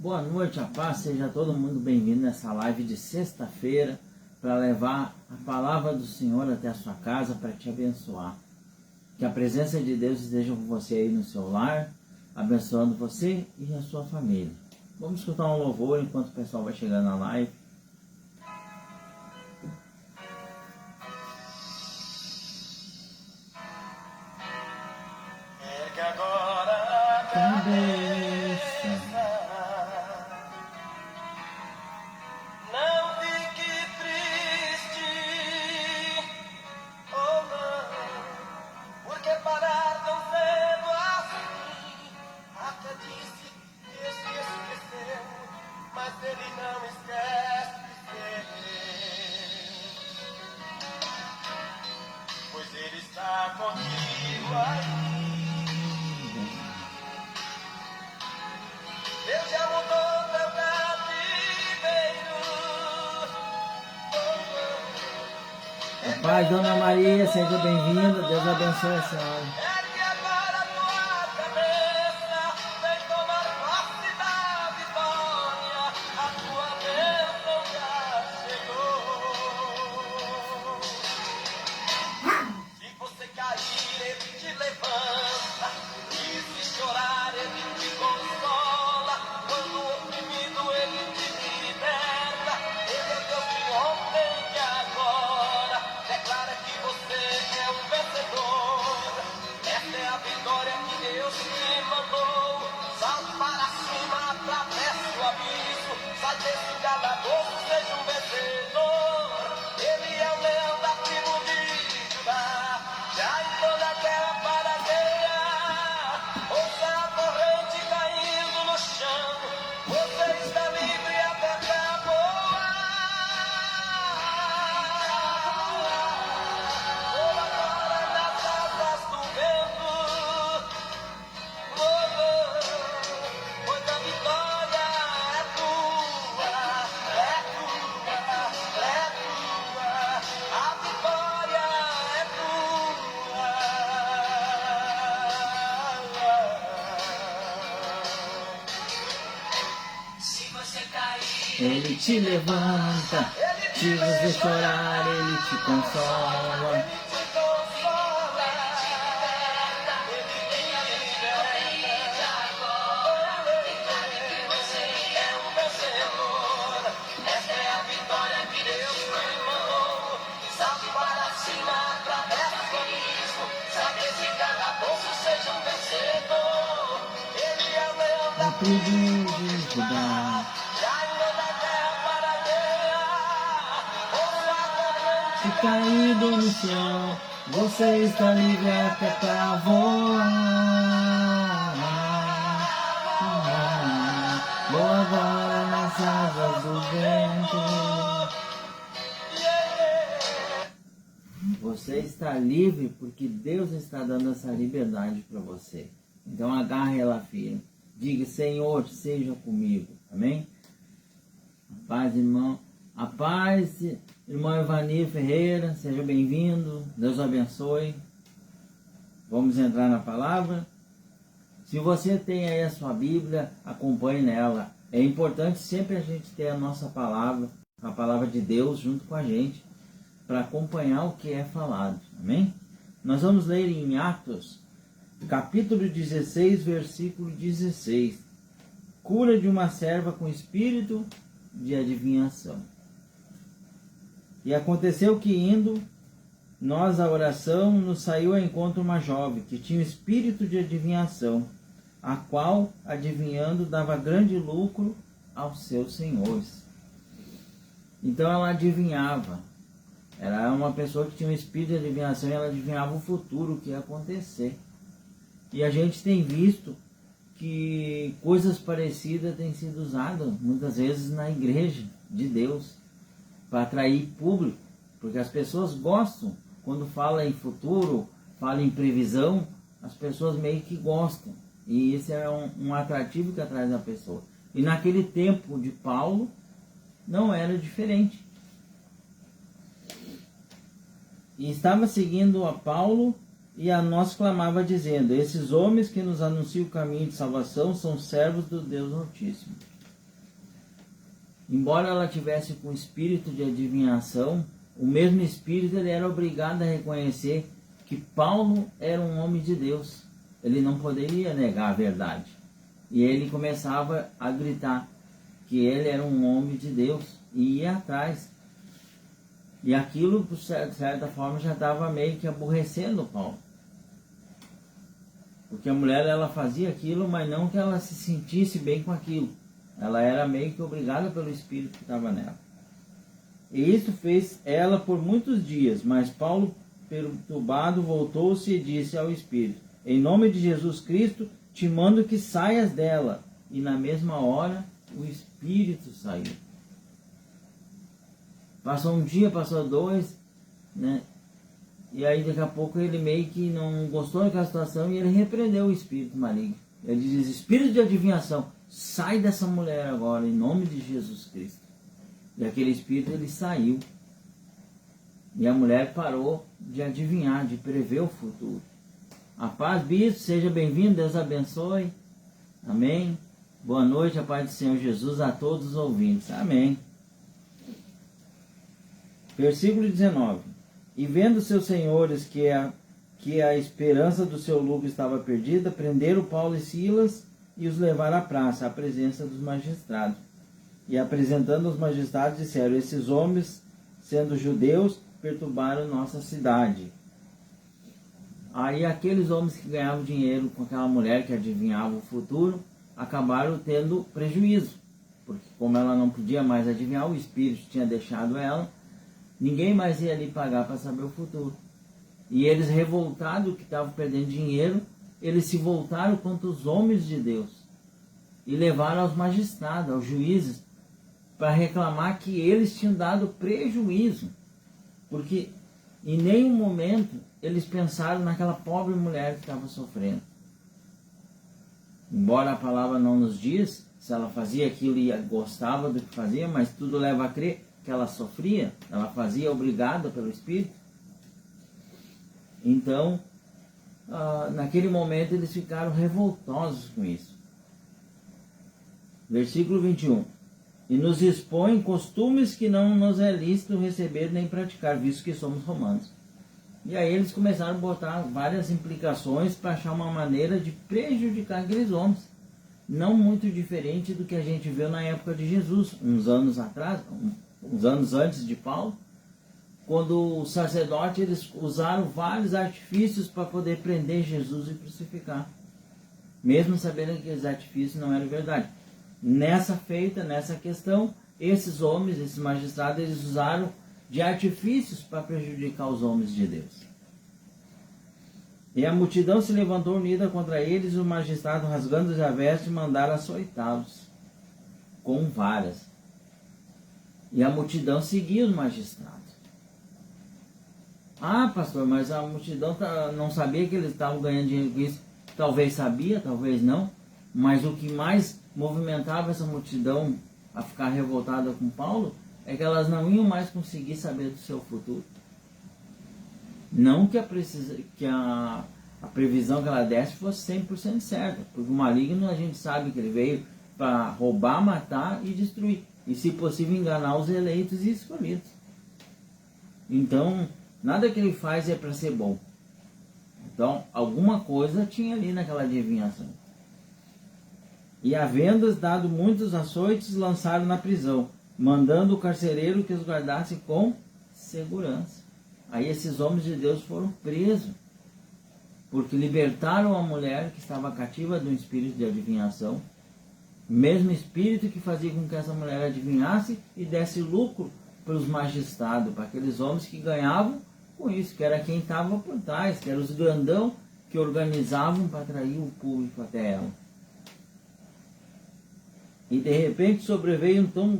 Boa noite, a paz, seja todo mundo bem-vindo nessa live de sexta-feira para levar a palavra do Senhor até a sua casa para te abençoar. Que a presença de Deus esteja com você aí no seu lar, abençoando você e a sua família. Vamos escutar um louvor enquanto o pessoal vai chegando na live. Ergue agora a cabeça. Não fique triste, oh não, porque parar tão cedo assim. Até disse que se esqueceu, mas ele não esquece de ser, pois ele está contigo aí. Deus já mudou teu cativeiro. A paz, Dona Maria, seja bem-vinda. Deus abençoe a senhora. Ergue agora a tua cabeça, vem tomar posse da vitória. A tua bênção já chegou. Se você cair, ele te levanta. E se chorar, ele te consola. Quando oprimido, ele te liberta. Ele é Deus de ontem e agora. Declara que você é um vencedor. Essa é a vitória que Deus te mandou. Salte para cima, atravesse o abismo. Sai desse calabouço, seja um vencedor. Ele é o leão da tribo de Judá. Já entrou na terra para guerrear. Ouça a corrente caindo no chão. Você está livre até pra voar. Voa agora nas asas do vento. Pois a vitória é tua, é tua, é tua. A vitória é tua. Se você cair, Ele te levanta, se você chorar, ele te consola. ele te consola. Ele te liberta. Você é um vencedor. Essa é a vitória que Deus te mandou. Salte para cima, atravessa o abismo. Sai desse calabouço, seja um vencedor. Ele é o leão A da tribo de Judá. já indo da terra para guerrear. Ouça a corrente Se caído no chão, você está livre até pra voar. Voa agora nas asas do vento. Você está livre porque Deus está dando essa liberdade para você. Então agarre ela firme. Diga: Senhor, seja comigo. Amém? A paz, irmão. A paz, irmão Evani Ferreira. Seja bem-vindo. Deus abençoe. Vamos entrar na palavra. Se você tem aí a sua Bíblia, acompanhe nela. É importante sempre a gente ter a nossa palavra, a palavra de Deus junto com a gente, para acompanhar o que é falado. Amém? Nós vamos ler em Atos, capítulo 16, versículo 16. Cura de uma serva com espírito de adivinhação. E aconteceu que, indo nós à oração, nos saiu ao encontro uma jovem que tinha espírito de adivinhação, a qual, adivinhando, dava grande lucro aos seus senhores. Então ela adivinhava. Ela era uma pessoa que tinha um espírito de adivinhação e ela adivinhava o futuro, o que ia acontecer. E a gente tem visto que coisas parecidas têm sido usadas muitas vezes na igreja de Deus para atrair público, porque as pessoas gostam quando fala em futuro, fala em previsão, as pessoas meio que gostam, e isso é um atrativo que atrai a pessoa. E naquele tempo de Paulo não era diferente. E estava seguindo a Paulo e a nós clamava dizendo: esses homens que nos anunciam o caminho de salvação são servos do Deus Altíssimo. embora ela tivesse com espírito de adivinhação, o mesmo espírito ele era obrigado a reconhecer que Paulo era um homem de Deus. Ele não poderia negar a verdade. E ele começava a gritar que ele era um homem de Deus e ia atrás. E aquilo, de certa forma, já estava meio que aborrecendo Paulo. Porque a mulher, ela fazia aquilo, mas não que ela se sentisse bem com aquilo. Ela era meio que obrigada pelo espírito que estava nela. E isso fez ela por muitos dias, mas Paulo, perturbado, voltou-se e disse ao espírito: em nome de Jesus Cristo, te mando que saias dela. E na mesma hora, o espírito saiu. Passou um dia, passou dois, né? E aí daqui a pouco ele meio que não gostou daquela situação e ele repreendeu o espírito maligno. Ele diz: espírito de adivinhação, sai dessa mulher agora, em nome de Jesus Cristo. E aquele espírito, ele saiu. E a mulher parou de adivinhar, de prever o futuro. A paz, bispo, seja bem-vindo, Deus abençoe. Amém. Boa noite, a paz do Senhor Jesus a todos os ouvintes. Amém. Versículo 19. E vendo seus senhores que a esperança do seu lucro estava perdida, prenderam Paulo e Silas e os levaram à praça, à presença dos magistrados. E apresentando os magistrados, disseram: esses homens, sendo judeus, perturbaram nossa cidade. Aí aqueles homens que ganhavam dinheiro com aquela mulher que adivinhava o futuro, acabaram tendo prejuízo. Porque como ela não podia mais adivinhar, o espírito tinha deixado ela, ninguém mais ia ali pagar para saber o futuro. E eles, revoltados que estavam perdendo dinheiro, eles se voltaram contra os homens de Deus. E levaram aos magistrados, aos juízes, para reclamar que eles tinham dado prejuízo. Porque em nenhum momento eles pensaram naquela pobre mulher que estava sofrendo. Embora a palavra não nos diz se ela fazia aquilo e gostava do que fazia, mas tudo leva a crer que ela sofria, ela fazia obrigada pelo Espírito. Então, naquele momento eles ficaram revoltosos com isso. Versículo 21. E nos expõe costumes que não nos é lícito receber nem praticar, visto que somos romanos. E aí eles começaram a botar várias implicações para achar uma maneira de prejudicar aqueles homens. Não muito diferente do que a gente viu na época de Jesus, uns anos atrás, uns anos antes de Paulo, quando os sacerdotes eles usaram vários artifícios para poder prender Jesus e crucificar, mesmo sabendo que aqueles artifícios não eram verdade. Nessa questão, esses homens, esses magistrados, eles usaram de artifícios para prejudicar os homens de Deus. E a multidão se levantou unida contra eles, e o magistrado, rasgando a veste, mandaram açoitá-los com varas. E a multidão seguia os magistrados. Ah, pastor, mas a multidão não sabia que eles estavam ganhando dinheiro com isso. Talvez sabia, talvez não. Mas o que mais movimentava essa multidão a ficar revoltada com Paulo é que elas não iam mais conseguir saber do seu futuro. Não que a previsão que ela desse fosse 100% certa, porque o maligno a gente sabe que ele veio para roubar, matar e destruir, e se possível enganar os eleitos e escolhidos. Então, nada que ele faz é para ser bom. Então, alguma coisa tinha ali naquela adivinhação. E havendo dado muitos açoites, lançaram na prisão, mandando o carcereiro que os guardasse com segurança. Aí esses homens de Deus foram presos, porque libertaram a mulher que estava cativa de um espírito de adivinhação, mesmo espírito que fazia com que essa mulher adivinhasse e desse lucro para os magistrados, para aqueles homens que ganhavam com isso, que era quem estava por trás, que eram os grandão que organizavam para atrair o público até ela. E de repente sobreveio um tom,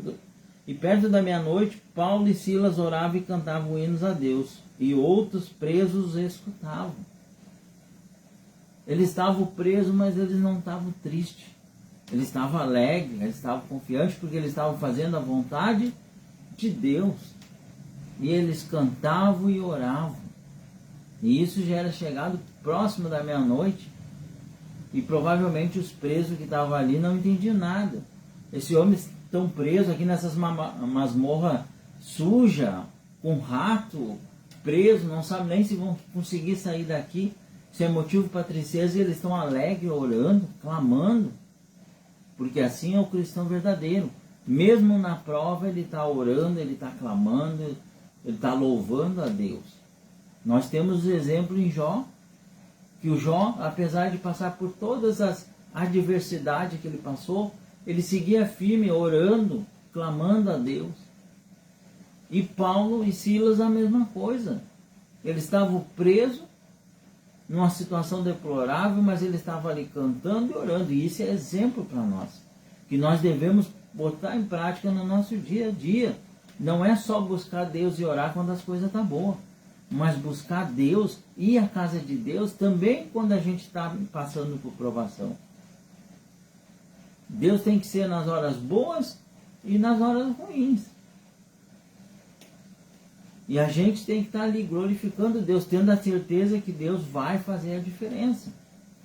e perto da meia-noite, Paulo e Silas oravam e cantavam hinos a Deus, e outros presos escutavam. Eles estavam presos, mas eles não estavam tristes. Eles estavam alegres, eles estavam confiantes, porque eles estavam fazendo a vontade de Deus. E eles cantavam e oravam. E isso já era chegado próximo da meia-noite, e provavelmente os presos que estavam ali não entendiam nada. Esses homens estão presos aqui nessas masmorra suja, com rato, preso, não sabem nem se vão conseguir sair daqui. Isso é motivo para tristeza, e eles estão alegres, orando, clamando, porque assim é o cristão verdadeiro. Mesmo na prova, ele está orando, ele está clamando, ele está louvando a Deus. Nós temos o exemplo em Jó, que o Jó, apesar de passar por todas as adversidades que ele passou, ele seguia firme, orando, clamando a Deus. E Paulo e Silas a mesma coisa. Eles estavam presos, numa situação deplorável, mas eles estavam ali cantando e orando. E isso é exemplo para nós, que nós devemos botar em prática no nosso dia a dia. Não é só buscar Deus e orar quando as coisas estão boas, mas buscar Deus e a casa de Deus também quando a gente está passando por provação. Deus tem que ser nas horas boas e nas horas ruins. E a gente tem que estar ali glorificando Deus, tendo a certeza que Deus vai fazer a diferença.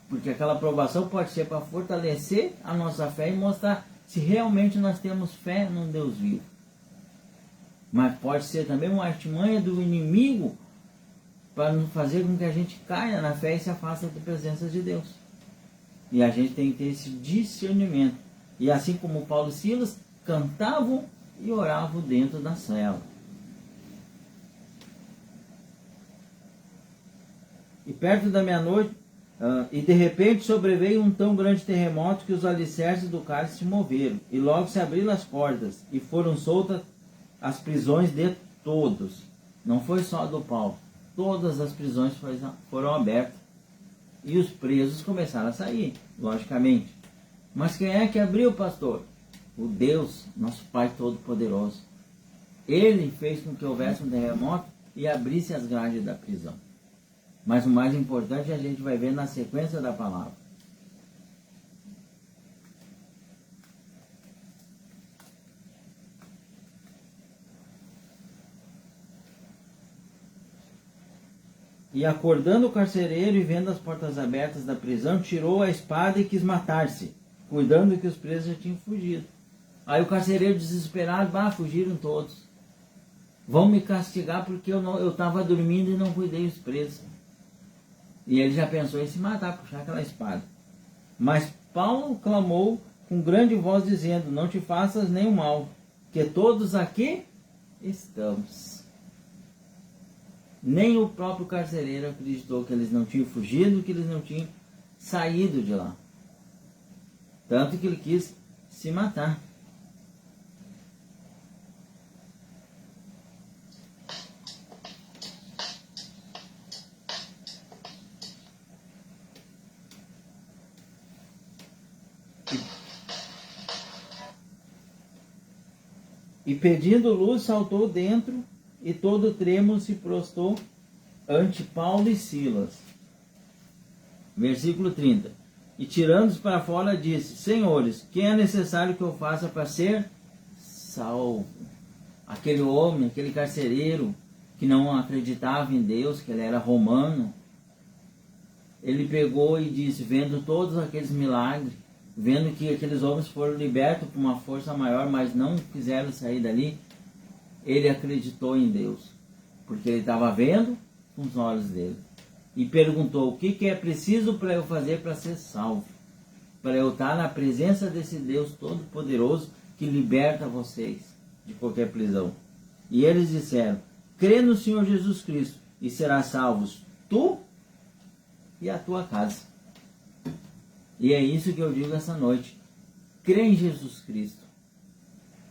Porque aquela provação pode ser para fortalecer a nossa fé e mostrar se realmente nós temos fé num Deus vivo. Mas pode ser também uma artimanha do inimigo para fazer com que a gente caia na fé e se afaste da presença de Deus. E a gente tem que ter esse discernimento. E assim como Paulo e Silas cantavam e oravam dentro da cela. E perto da meia-noite, e de repente sobreveio um tão grande terremoto que os alicerces do cálice se moveram. E logo se abriram as portas e foram soltas as prisões de todos. Não foi só do Paulo. Todas as prisões foram abertas. E os presos começaram a sair, logicamente. Mas quem é que abriu, pastor? O Deus, nosso Pai Todo-Poderoso. Ele fez com que houvesse um terremoto e abrisse as grades da prisão. Mas o mais importante a gente vai ver na sequência da palavra. E acordando o carcereiro e vendo as portas abertas da prisão, tirou a espada e quis matar-se, cuidando que os presos já tinham fugido. Aí o carcereiro desesperado, fugiram todos. Vão me castigar porque eu estava dormindo e não cuidei dos presos. E ele já pensou em se matar, puxar aquela espada. Mas Paulo clamou com grande voz dizendo, não te faças nenhum mal, que todos aqui estamos. Nem o próprio carcereiro acreditou que eles não tinham fugido, que eles não tinham saído de lá. Tanto que ele quis se matar. E pedindo luz, saltou dentro, e todo trêmulo se prostrou ante Paulo e Silas. Versículo 30. E tirando-os para fora, disse, Senhores, que é necessário que eu faça para ser salvo? Aquele homem, aquele carcereiro, que não acreditava em Deus, que ele era romano, ele pegou e disse, vendo todos aqueles milagres, vendo que aqueles homens foram libertos por uma força maior, mas não quiseram sair dali, ele acreditou em Deus, porque ele estava vendo com os olhos dele. E perguntou, o que é preciso para eu fazer para ser salvo? Para eu estar na presença desse Deus Todo-Poderoso que liberta vocês de qualquer prisão. E eles disseram, crê no Senhor Jesus Cristo e serás salvos tu e a tua casa. E é isso que eu digo essa noite. Crê em Jesus Cristo,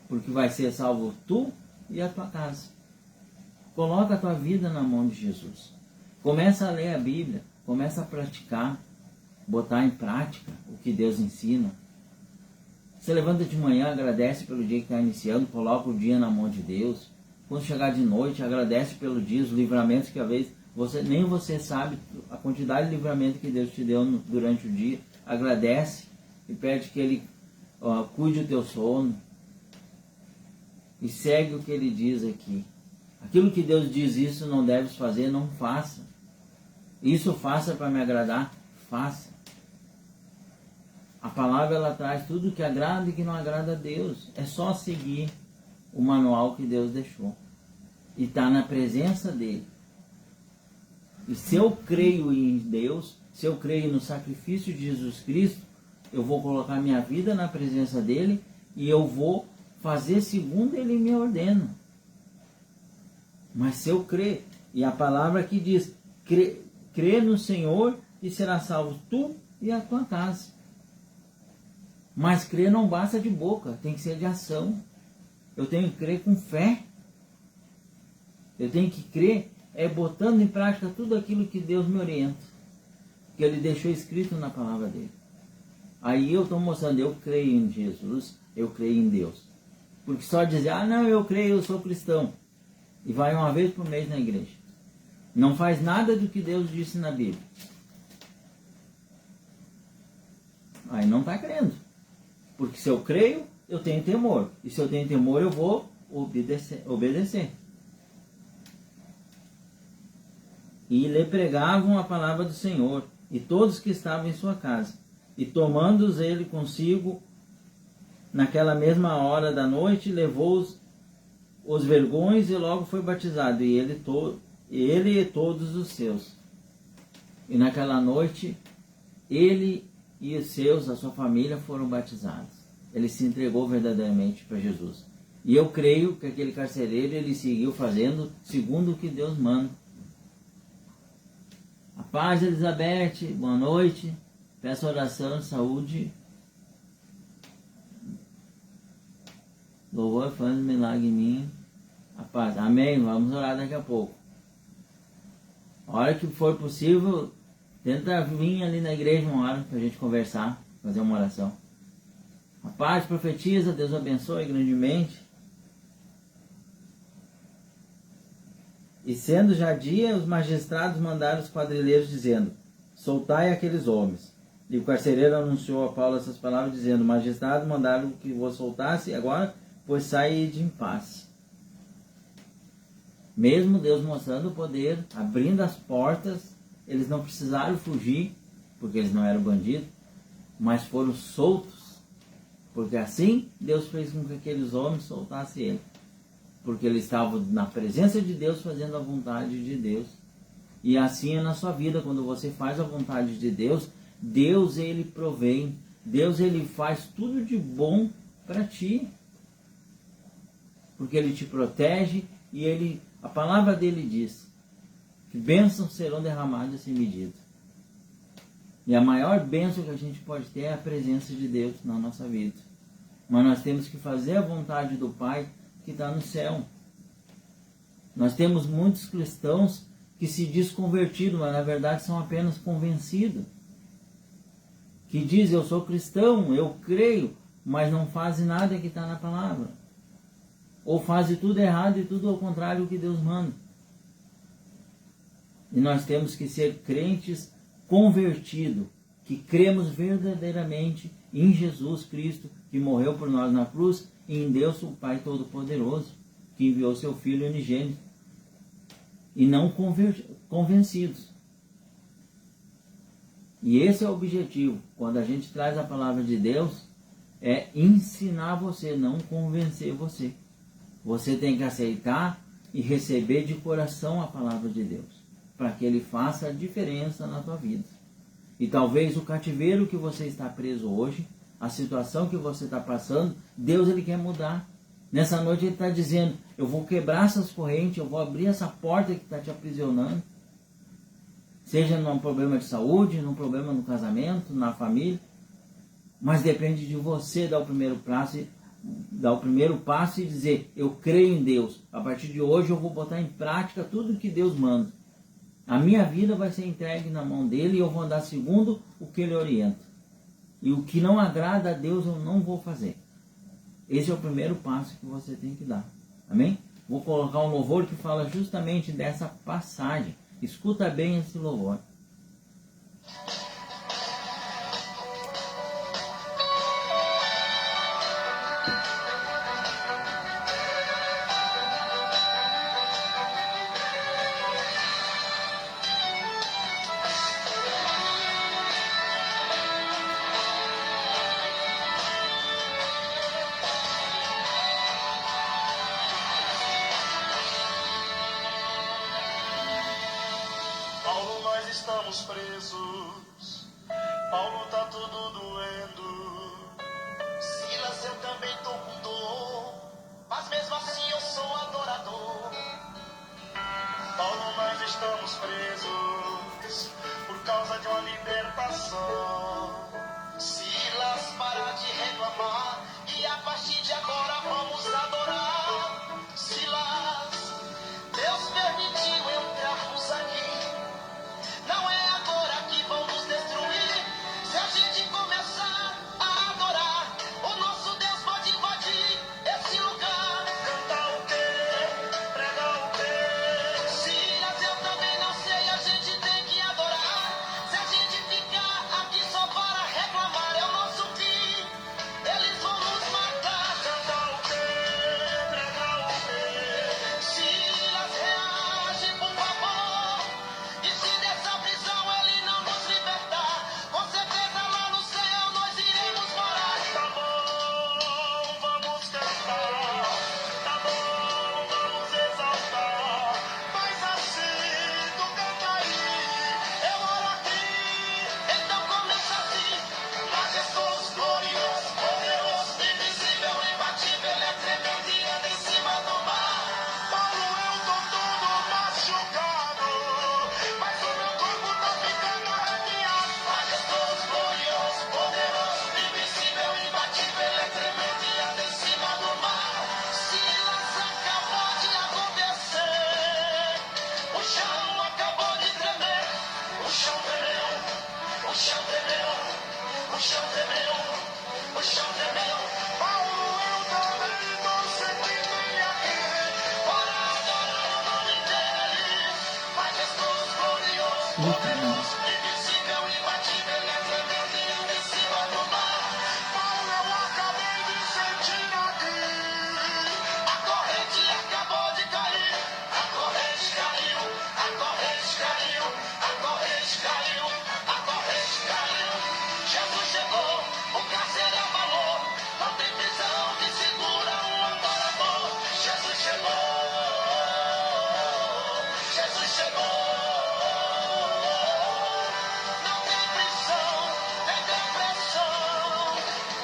porque vai ser salvo tu e a tua casa. Coloca a tua vida na mão de Jesus. Começa a ler a Bíblia, começa a praticar, botar em prática o que Deus ensina. Você levanta de manhã, agradece pelo dia que está iniciando, coloca o dia na mão de Deus. Quando chegar de noite, agradece pelo dia, os livramentos que às vezes nem você sabe a quantidade de livramento que Deus te deu durante o dia. Agradece e pede que Ele cuide o teu sono. E segue o que Ele diz aqui. Aquilo que Deus diz, isso não deves fazer, não faça. Isso faça para me agradar, faça. A palavra ela traz tudo que agrada e que não agrada a Deus. É só seguir o manual que Deus deixou. E estar na presença dele. E se eu creio em Deus, se eu creio no sacrifício de Jesus Cristo, eu vou colocar minha vida na presença dele e eu vou fazer segundo ele me ordena. Mas se eu crer, e a palavra aqui diz, crê no Senhor e será salvo tu e a tua casa. Mas crer não basta de boca, tem que ser de ação. Eu tenho que crer com fé. Eu tenho que crer botando em prática tudo aquilo que Deus me orienta. Que Ele deixou escrito na palavra dele. Aí eu estou mostrando, eu creio em Jesus, eu creio em Deus. Porque só dizer, não, eu creio, eu sou cristão. E vai uma vez por mês na igreja. Não faz nada do que Deus disse na Bíblia. Aí não está crendo. Porque se eu creio, eu tenho temor. E se eu tenho temor, eu vou obedecer. E lhe pregavam a palavra do Senhor, e todos que estavam em sua casa. E tomando-os ele consigo, naquela mesma hora da noite, levou os vergões e logo foi batizado, e ele e todos os seus. E naquela noite, ele e os seus, a sua família, foram batizados. Ele se entregou verdadeiramente para Jesus. E eu creio que aquele carcereiro, ele seguiu fazendo segundo o que Deus manda. A paz, Elizabeth, boa noite. Peço oração, saúde. Louvor, faz milagre em mim. A paz. Amém. Vamos orar daqui a pouco. A hora que for possível, tenta vir ali na igreja uma hora para a gente conversar, fazer uma oração. A paz, profetiza, Deus abençoe grandemente. E sendo já dia, os magistrados mandaram os quadrilheiros dizendo, soltai aqueles homens. E o carcereiro anunciou a Paulo essas palavras dizendo, o magistrado mandaram que vos soltasse agora, pois saíde em paz. Mesmo Deus mostrando o poder, abrindo as portas, eles não precisaram fugir, porque eles não eram bandidos, mas foram soltos, porque assim Deus fez com que aqueles homens soltassem ele. Porque eles estavam na presença de Deus, fazendo a vontade de Deus. E assim é na sua vida, quando você faz a vontade de Deus, Deus ele provém, Deus ele faz tudo de bom para ti. Porque ele te protege e a palavra dele diz que bênçãos serão derramadas sem medida. E a maior bênção que a gente pode ter é a presença de Deus na nossa vida. Mas nós temos que fazer a vontade do Pai que está no céu. Nós temos muitos cristãos que se desconvertiram, mas na verdade são apenas convencidos. Que dizem, eu sou cristão, eu creio, mas não fazem nada que está na palavra. Ou fazem tudo errado e tudo ao contrário do que Deus manda. E nós temos que ser crentes convertidos, que cremos verdadeiramente em Jesus Cristo, que morreu por nós na cruz, e em Deus o Pai Todo-Poderoso, que enviou seu Filho unigênito. E não convencidos. E esse é o objetivo. Quando a gente traz a palavra de Deus, é ensinar você, não convencer você. Você tem que aceitar e receber de coração a palavra de Deus, para que ele faça a diferença na tua vida. E talvez o cativeiro que você está preso hoje, a situação que você está passando, Deus ele quer mudar. Nessa noite ele está dizendo, eu vou quebrar essas correntes, eu vou abrir essa porta que está te aprisionando. Seja num problema de saúde, num problema no casamento, na família. Mas depende de você dar o primeiro passo e dizer, eu creio em Deus. A partir de hoje eu vou botar em prática tudo que Deus manda. A minha vida vai ser entregue na mão dele e eu vou andar segundo o que ele orienta. E o que não agrada a Deus eu não vou fazer. Esse é o primeiro passo que você tem que dar. Amém? Vou colocar um louvor que fala justamente dessa passagem. Escuta bem esse louvor. estamos presos. Paulo tá tudo doendo. Silas, eu também tô com dor, mas mesmo assim eu sou adorador. Paulo, nós estamos presos por causa de uma libertação. Silas, para de reclamar e a partir de agora vamos adorar. Silas, Deus permitiu entrarmos aqui. Não é agora que vão nos destruir. Se a gente começar a adorar, o nosso Deus pode invadir esse lugar. Cantar o quê? Pregar o quê? Silas, eu também não sei, a gente tem que adorar. Se a gente ficar aqui só para reclamar, é o nosso fim. Eles vão nos matar. Cantar o quê? Pregar o quê? Silas, reage, por favor. E se dessa prisão ele não nos libertar, com certeza lá no céu nós iremos morar. Tá bom, vamos cantar. Tá bom, vamos exaltar. Mas assim, tu canta aí, eu oro aqui. Então começa assim. Majestoso, glorioso, poderoso, invisível, imbatível, ele é tremendo e anda em cima do mar. Paulo, eu tô todo machucado, mas o meu corpo tá ficando arrepiado. Majestoso, glorioso, poderoso, invisível, imbatível, ele é tremendo e anda em cima do mar. Silas, acabou de acontecer. O chão acabou de tremer. O chão tremeu. O chão tremeu. O chão tremeu. O chão tremeu. Paulo, eu também tô sentindo ele aqui. Para adorar o nome dele. Majestoso, glorioso, poderoso, invisível, imbatível, ele é tremendo e anda em cima do mar. Paulo, eu acabei de sentir aqui. A corrente acabou de cair. A corrente caiu. A corrente caiu. A corrente caiu. A corrente caiu. Jesus chegou. O carcereiro abalou. Não tem prisão que segura um adorador. Jesus chegou. Jesus chegou. Não tem prisão, nem depressão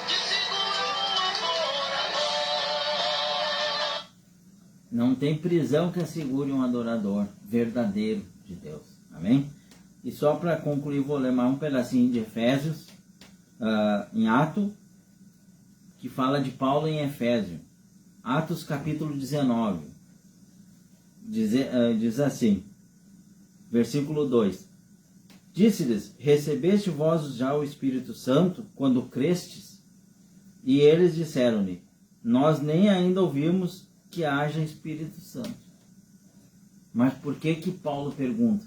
que segura um adorador. Não tem prisão que assegure um adorador verdadeiro de Deus. Amém? E só para concluir, vou ler mais um pedacinho de Efésios, em Atos, que fala de Paulo em Efésio. Atos capítulo 19. Diz assim, versículo 2. Disse-lhes, recebeste vós já o Espírito Santo quando crestes? E eles disseram-lhe, nós nem ainda ouvimos que haja Espírito Santo. Mas por que que Paulo pergunta?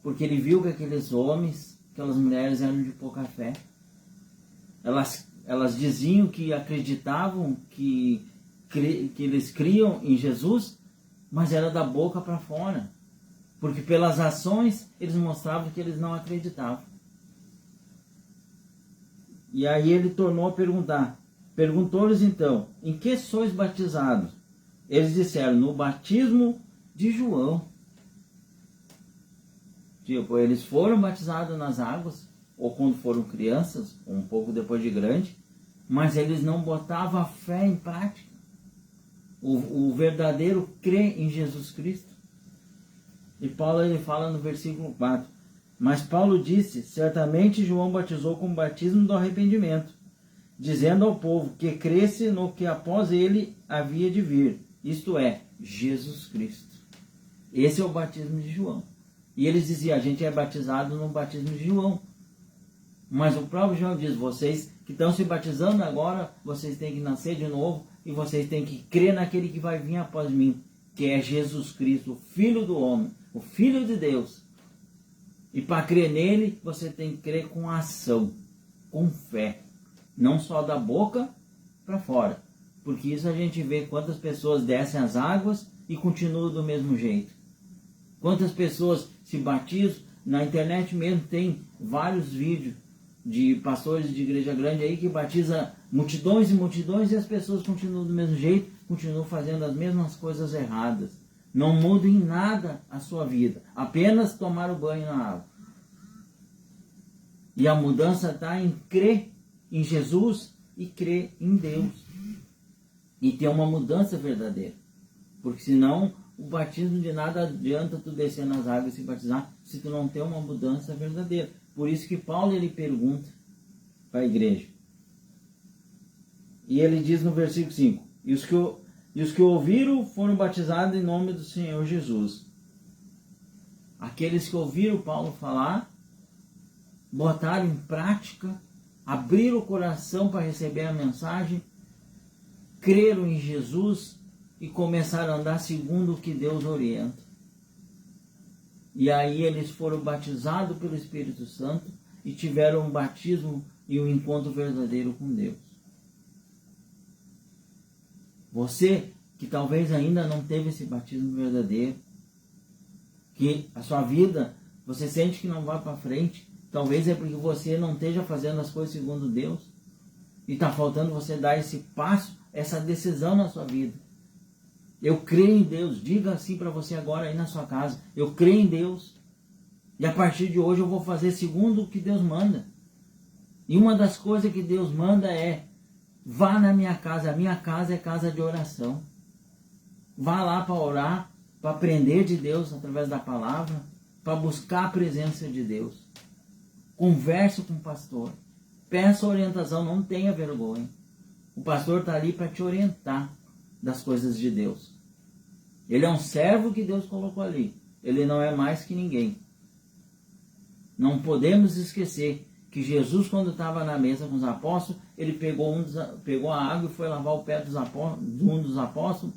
Porque ele viu que aqueles homens, aquelas mulheres eram de pouca fé. Elas diziam que acreditavam, que eles criam em Jesus, mas era da boca para fora. Porque pelas ações eles mostravam que eles não acreditavam. E aí ele tornou a perguntar. Perguntou-lhes então, em que sois batizados? Eles disseram, no batismo de João. Tipo, eles foram batizados nas águas, ou quando foram crianças, ou um pouco depois de grande, mas eles não botavam a fé em prática. O verdadeiro crê em Jesus Cristo. E Paulo ele fala no versículo 4, mas Paulo disse, certamente João batizou com o batismo do arrependimento, dizendo ao povo que cresce no que após ele havia de vir, isto é, Jesus Cristo. Esse é o batismo de João. E eles diziam, a gente é batizado no batismo de João. Mas o próprio João diz, vocês que estão se batizando agora, vocês têm que nascer de novo e vocês têm que crer naquele que vai vir após mim, que é Jesus Cristo, o Filho do homem, o Filho de Deus. E para crer nele, você tem que crer com ação, com fé. Não só da boca para fora. Porque isso a gente vê quantas pessoas descem as águas e continuam do mesmo jeito. Quantas pessoas se batizam, na internet mesmo tem vários vídeos de pastores de igreja grande aí que batiza multidões e multidões e as pessoas continuam do mesmo jeito, continuam fazendo as mesmas coisas erradas. Não muda em nada a sua vida, apenas tomar o banho na água. E a mudança está em crer em Jesus e crer em Deus. E ter uma mudança verdadeira. Porque senão o batismo de nada adianta tu descer nas águas e se batizar se tu não tem uma mudança verdadeira. Por isso que Paulo ele pergunta para a igreja. E ele diz no versículo 5: E os que ouviram foram batizados em nome do Senhor Jesus. Aqueles que ouviram Paulo falar, botaram em prática, abriram o coração para receber a mensagem, creram em Jesus e começaram a andar segundo o que Deus orienta. E aí eles foram batizados pelo Espírito Santo e tiveram um batismo e um encontro verdadeiro com Deus. Você que talvez ainda não teve esse batismo verdadeiro, que a sua vida, você sente que não vai para frente, talvez é porque você não esteja fazendo as coisas segundo Deus, e está faltando você dar esse passo, essa decisão na sua vida. Eu creio em Deus, diga assim para você agora aí na sua casa, eu creio em Deus, e a partir de hoje eu vou fazer segundo o que Deus manda. E uma das coisas que Deus manda é, vá na minha casa, a minha casa é casa de oração. Vá lá para orar, para aprender de Deus através da palavra, para buscar a presença de Deus. Converse com o pastor, peça orientação, não tenha vergonha. O pastor está ali para te orientar das coisas de Deus. Ele é um servo que Deus colocou ali. Ele não é mais que ninguém. Não podemos esquecer que Jesus, quando estava na mesa com os apóstolos, ele pegou a água e foi lavar o pé de um dos apóstolos.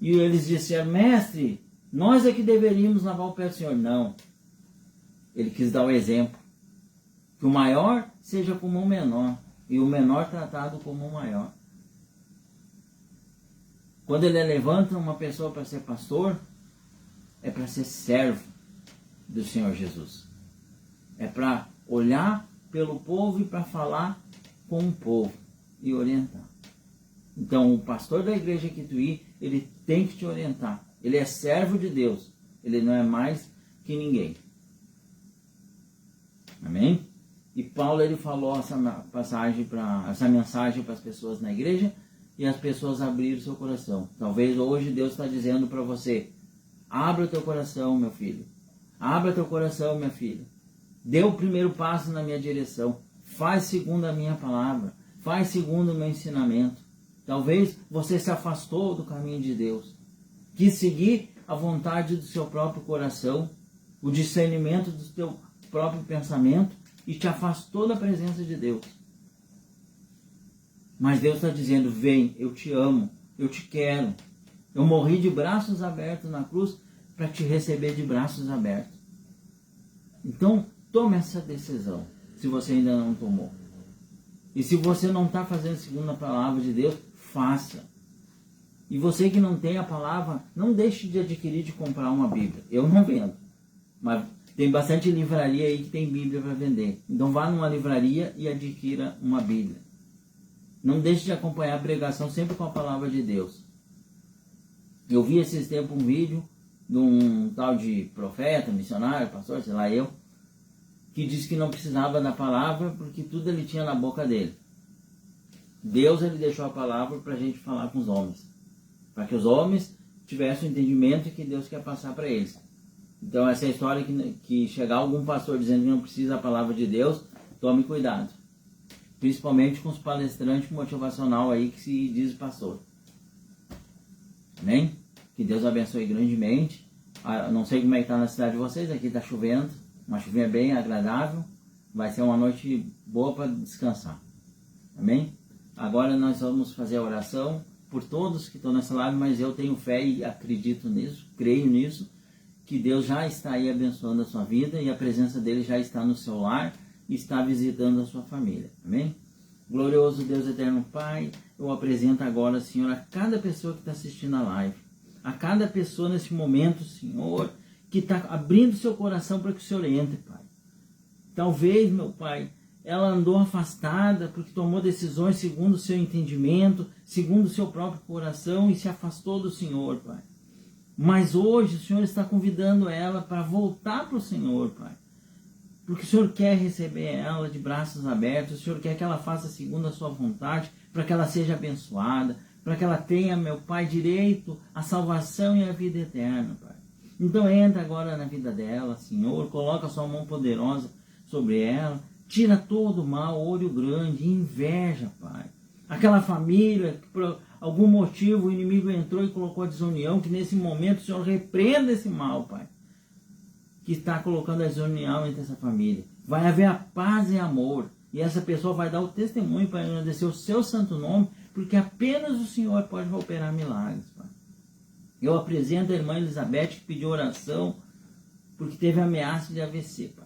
E eles disseram, mestre, nós é que deveríamos lavar o pé do Senhor. Não. Ele quis dar o exemplo. Que o maior seja como o menor. E o menor tratado como o maior. Quando ele levanta uma pessoa para ser pastor, é para ser servo do Senhor Jesus. É para olhar pelo povo e para falar com o povo e orientar. Então, o pastor da igreja Quituí, ele tem que te orientar. Ele é servo de Deus. Ele não é mais que ninguém. Amém? E Paulo, ele falou essa mensagem para as pessoas na igreja e as pessoas abriram seu coração. Talvez hoje Deus está dizendo para você, abra o teu coração, meu filho. Abra teu coração, minha filha. Dê o primeiro passo na minha direção. Faz segundo a minha palavra. Faz segundo o meu ensinamento. Talvez você se afastou do caminho de Deus. Quis seguir a vontade do seu próprio coração, o discernimento do teu próprio pensamento e te afastou da presença de Deus. Mas Deus está dizendo, vem, eu te amo, eu te quero. Eu morri de braços abertos na cruz para te receber de braços abertos. Então, tome essa decisão, se você ainda não tomou. E se você não está fazendo segundo a palavra de Deus, faça. E você que não tem a palavra, não deixe de adquirir, de comprar uma Bíblia. Eu não vendo, mas tem bastante livraria aí que tem Bíblia para vender. Então vá numa livraria e adquira uma Bíblia. Não deixe de acompanhar a pregação sempre com a palavra de Deus. Eu vi esses tempos um vídeo de um tal de profeta, missionário, pastor, sei lá eu, que disse que não precisava da palavra porque tudo ele tinha na boca dele. Deus, ele deixou a palavra para a gente falar com os homens. Para que os homens tivessem o entendimento que Deus quer passar para eles. Então essa história que chegar algum pastor dizendo que não precisa da palavra de Deus, tome cuidado. Principalmente com os palestrantes motivacional aí que se diz pastor. Amém? Que Deus abençoe grandemente. Não sei como é que está na cidade de vocês, aqui está chovendo. Uma chuvinha bem agradável. Vai ser uma noite boa para descansar. Amém? Agora nós vamos fazer a oração por todos que estão nessa live, mas eu tenho fé e acredito nisso, creio nisso, que Deus já está aí abençoando a sua vida e a presença dele já está no seu lar e está visitando a sua família. Amém? Glorioso Deus eterno Pai, eu apresento agora, Senhor, a cada pessoa que está assistindo a live, a cada pessoa nesse momento, Senhor, que está abrindo seu coração para que o Senhor entre, Pai. Talvez, meu Pai, ela andou afastada porque tomou decisões segundo o seu entendimento, segundo o seu próprio coração e se afastou do Senhor, Pai. Mas hoje o Senhor está convidando ela para voltar para o Senhor, Pai. porque o Senhor quer receber ela de braços abertos, o Senhor quer que ela faça segundo a sua vontade, para que ela seja abençoada, para que ela tenha, meu Pai, direito à salvação e à vida eterna, Pai. Então entra agora na vida dela, Senhor, coloca a sua mão poderosa sobre ela, tira todo o mal, olho grande, inveja, Pai. Aquela família que por algum motivo o inimigo entrou e colocou a desunião, que nesse momento o Senhor repreenda esse mal, Pai, que está colocando a desunião entre essa família. Vai haver a paz e amor, e essa pessoa vai dar o testemunho para agradecer o seu santo nome, porque apenas o Senhor pode operar milagres, Pai. Eu apresento a irmã Elizabeth, que pediu oração porque teve ameaça de AVC, Pai.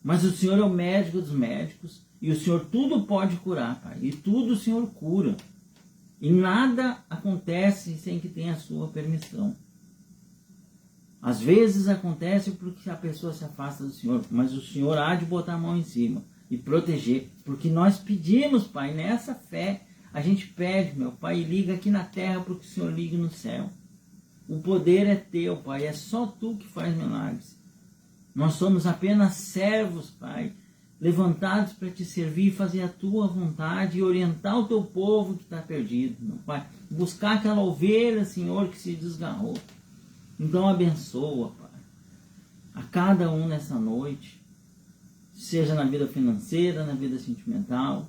Mas o Senhor é o médico dos médicos, e o Senhor tudo pode curar, Pai. E tudo o Senhor cura. E nada acontece sem que tenha a sua permissão. Às vezes acontece porque a pessoa se afasta do Senhor, mas o Senhor há de botar a mão em cima e proteger, porque nós pedimos, Pai, nessa fé, a gente pede, meu Pai, e liga aqui na terra para que o Senhor ligue no céu. O poder é teu, Pai, é só tu que faz milagres. Nós somos apenas servos, Pai, levantados para te servir, fazer a tua vontade e orientar o teu povo que está perdido, meu Pai. Buscar aquela ovelha, Senhor, que se desgarrou. Então abençoa, Pai, a cada um nessa noite, seja na vida financeira, na vida sentimental,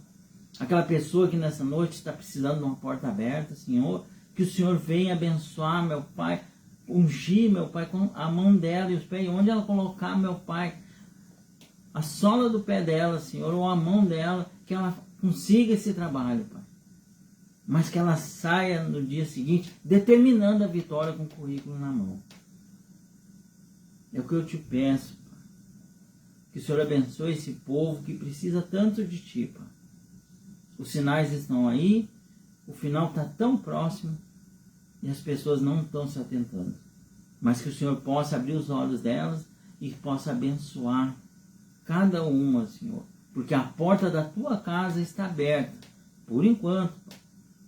aquela pessoa que nessa noite está precisando de uma porta aberta, Senhor, que o Senhor venha abençoar, meu Pai, ungir, meu Pai, com a mão dela e os pés, onde ela colocar, meu Pai, a sola do pé dela, Senhor, ou a mão dela, que ela consiga esse trabalho, Pai. Mas que ela saia no dia seguinte determinando a vitória com o currículo na mão. É o que eu te peço, Pai. Que o Senhor abençoe esse povo que precisa tanto de Ti, Pai. Os sinais estão aí, o final está tão próximo e as pessoas não estão se atentando. Mas que o Senhor possa abrir os olhos delas e possa abençoar cada uma, Senhor. Porque a porta da Tua casa está aberta, por enquanto, Pai.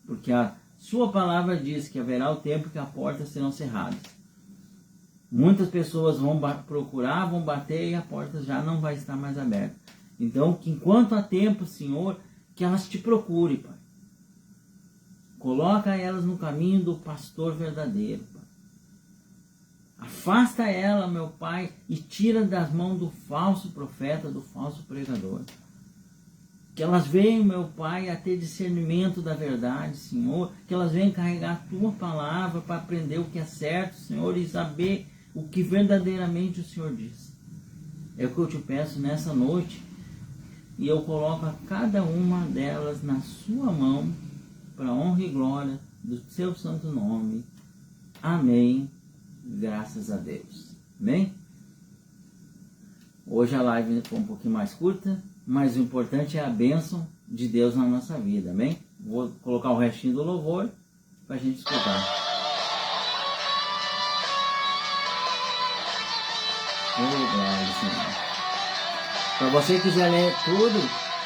Porque a sua palavra diz que haverá o tempo que as portas serão cerradas. Muitas pessoas vão procurar, vão bater e a porta já não vai estar mais aberta. Então, que enquanto há tempo, Senhor, que elas te procurem, Pai. Coloca elas no caminho do pastor verdadeiro, Pai. Afasta ela, meu Pai, e tira das mãos do falso profeta, do falso pregador. Que elas venham, meu Pai, a ter discernimento da verdade, Senhor. Que elas venham carregar a Tua palavra para aprender o que é certo, Senhor, e saber o que verdadeiramente o Senhor diz. É o que eu te peço nessa noite. E eu coloco a cada uma delas na Sua mão, para a honra e glória do Seu santo nome. Amém. Graças a Deus. Amém? Hoje a live foi um pouquinho mais curta, mas o importante é a bênção de Deus na nossa vida, amém? Vou colocar o restinho do louvor para a gente escutar. Para você que quiser ler tudo,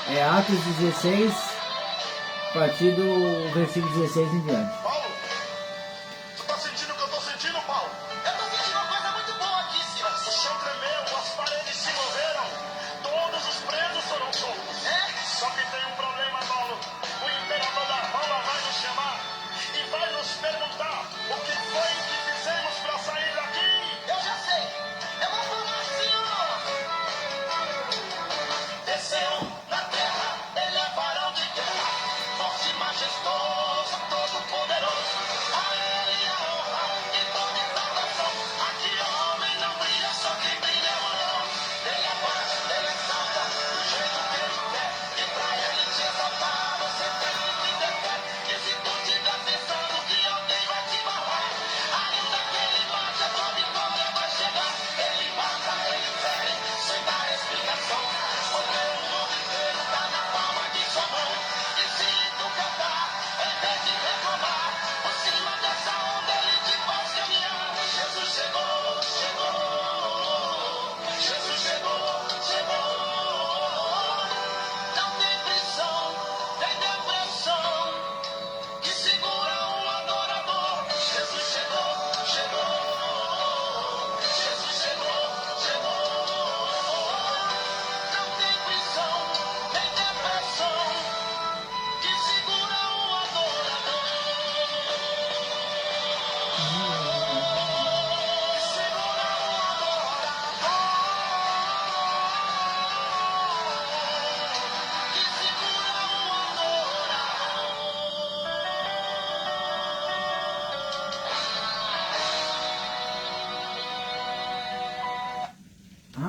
é Atos 16, a partir do versículo 16 em diante. Paulo, tu tá sentindo o que eu tô sentindo, Paulo? Eu tô sentindo uma coisa muito boa aqui, Silas. O chão tremeu, as paredes se moveram, todos os presos foram soltos. É? Só que tem um problema, Paulo. O imperador da Roma vai nos chamar e vai nos perguntar o que foi que fizemos pra sair daqui. Eu já sei. Eu vou falar assim, ó. Desceu na terra, ele é varão de guerra, forte e majestoso, todo poderoso.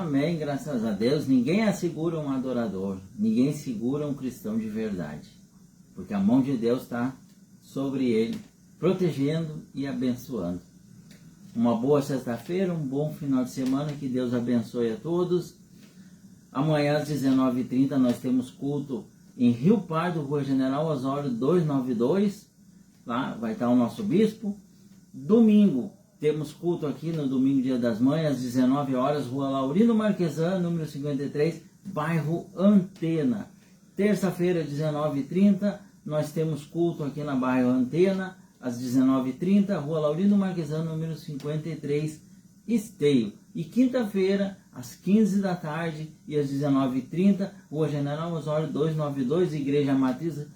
Amém, graças a Deus. Ninguém assegura um adorador, ninguém segura um cristão de verdade, porque a mão de Deus está sobre ele, protegendo e abençoando. Uma boa sexta-feira, um bom final de semana, que Deus abençoe a todos. Amanhã às 19h30 nós temos culto em Rio Pardo, Rua General Osório 292, lá vai estar o nosso bispo. Domingo, temos culto aqui no domingo, dia das mães, às 19 horas, Rua Laurino Marquesan, número 53, bairro Antena. Terça-feira, 19h30, nós temos culto aqui na bairro Antena, às 19h30, Rua Laurino Marquesan, número 53, Esteio. E quinta-feira, às 15 da tarde e às 19h30, Rua General Osório 292, Igreja Matriz,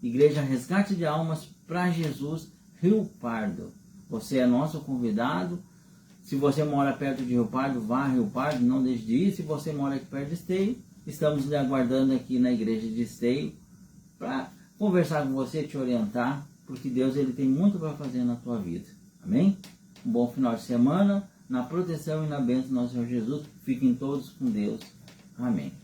Igreja Resgate de Almas para Jesus, Rio Pardo. Você é nosso convidado. Se você mora perto de Rio Pardo, vá a Rio Pardo, não deixe de ir. Se você mora aqui perto de Esteio, estamos lhe aguardando aqui na igreja de Esteio para conversar com você, te orientar, porque Deus ele tem muito para fazer na tua vida. Amém? Um bom final de semana, na proteção e na bênção do nosso Senhor Jesus. Fiquem todos com Deus. Amém.